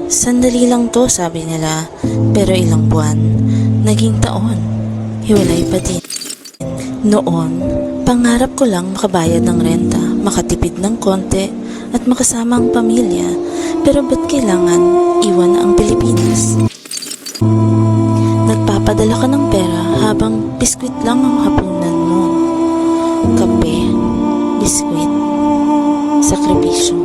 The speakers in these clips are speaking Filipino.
Sandali lang to, sabi nila, pero ilang buwan, naging taon, hiwalay pa din. Noon, pangarap ko lang makabayad ng renta, makatipid ng konti, at makasama ang pamilya. Pero ba't kailangan iwan ang Pilipinas? Nagpapadala ka ng pera habang biskwit lang ang hapunan mo. Kape, biskwit, sakripisyo.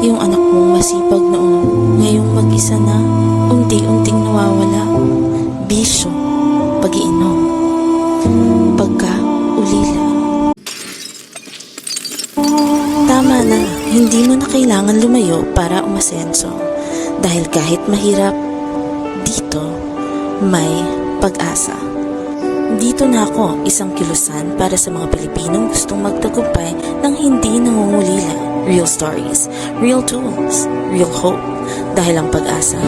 Yung anak mong masipag noon, ngayong mag-isa na, unti-unting nawawala. Bisyo, pag-iinom, pagka-ulila. Tama na, hindi mo na kailangan lumayo para umasenso. Dahil kahit mahirap, dito may pag-asa. Dito na ako, isang kilusan para sa mga Pilipinong gustong magtagumpay ng hindi nangungulila. Real stories, real tools, real hope. Dahil ang pag-asa